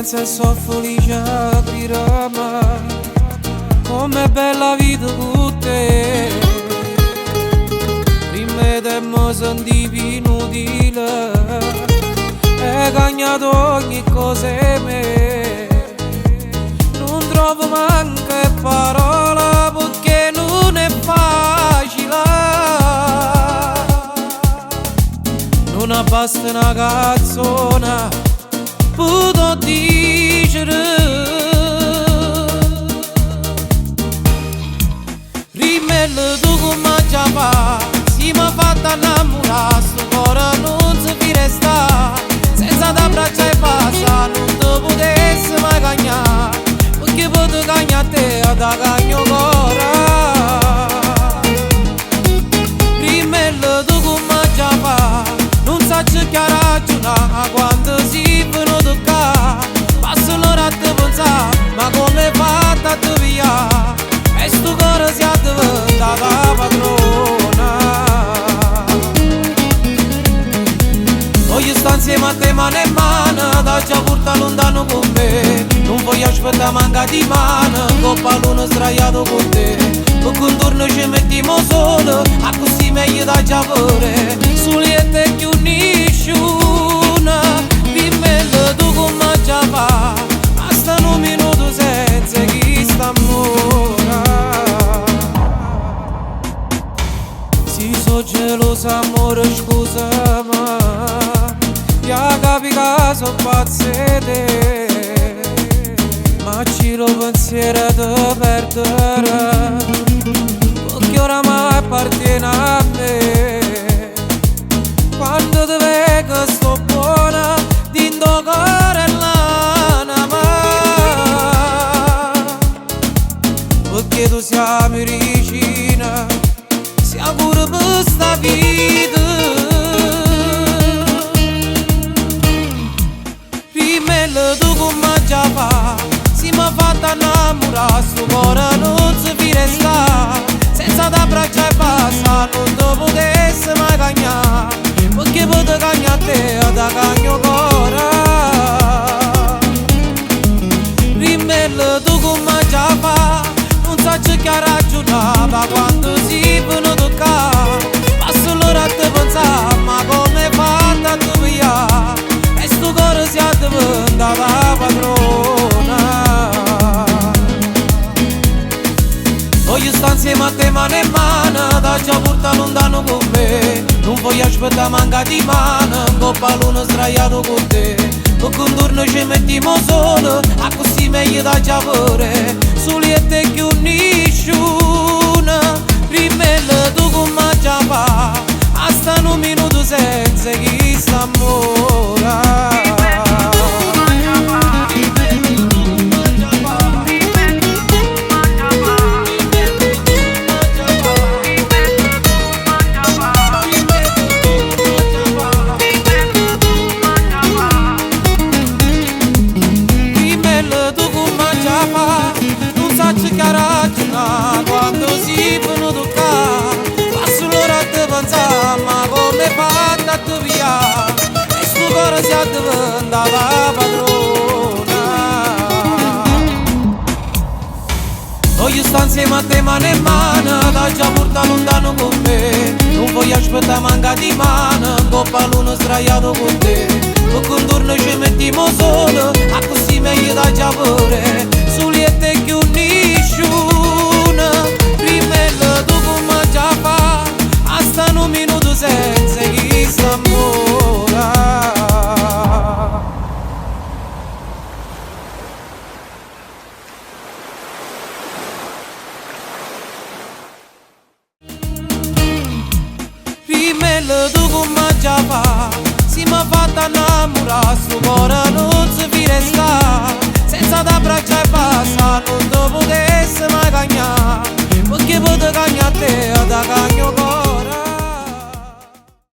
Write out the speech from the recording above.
penso e so felice di rama, com'è bella vita con te. Prima te mi sentivi inutile, hai cagnato ogni cosa in me. Non trovo manca parola perché non è facile. Non basta una canzone per dire. Rimelle tu come già fa, si mi ha fatto innamorare, sto cuore non si fi resta. Senza t'abbraccia e passa, non ti potessi mai cagnare, perché potevo cagnare te e da cagno cuore. Rimelle tu come già fa, non sa che ragionare quando si venuto qua. Passo l'ora a te pensare, ma come fatta a te via? E sto cuore si è diventata padrona. Voglio stare insieme a te mano in mano, da già porta lontano con me. Non voglio aspettare manca di mano, coppa l'uno sdraiato con te. Perché un giorno ci mettiamo solo, a così meglio da già pure. Soli e te più nessuno, dimmelo tu come già fa. Basta un minuto senza chi sta ancora. Si so gelosa amore scusami, ya capi che so pazze te, ma ci lo pensiero di perdere, perché oramai appartiene a me. Quando ti vedo sto buona, dentro cuore l'anima, perché tu siamo vicina, siamo pure per sta vita. Rimelle tu come già fa, si mi ha fatto innamorare, sto cuore non si fi resta. Senza t'abbraccia e passa, non ti potessi mai cagnare, perché potevo cagnare te e da cagno cuore. Rimelle tu come già fa, non sa che ragionava quando si venuto qua. Passo l'ora a te pensare, ma come fatta a te via? E sto cuore si è diventata padrona. Voglio stare insieme a te mano in mano, da già porta lontano con me. Non voglio aspettare manca di mano, coppa l'uno sdraiato con te. Perché un giorno ci mettiamo solo, a così meglio da già pure. Soli e te più nessuno, rimelle tu come già fa. Basta un minuto senza chi sta ancora. Quando si venuto qua, passo l'ora a te pensare, ma come fatta a te via? E sto cuore si è diventata padrona. Voglio stare insieme a te mano in mano, da già porta lontano con me. Non voglio aspettare manca di mano, coppa l'uno sdraiato con te. Perché un giorno ci mettiamo solo, a così meglio da già pure. Soli e te più nessuno, rimelle tu come già fa. Basta un minuto senza chi sta ancora. Rimelle tu come già fa, si mi ha fatto innamorare, sto cuore non si fi resta. Senza t'abbraccia e passa, non ti potessi mai cagnare, perché potevo cagnare te e da cagno cuore.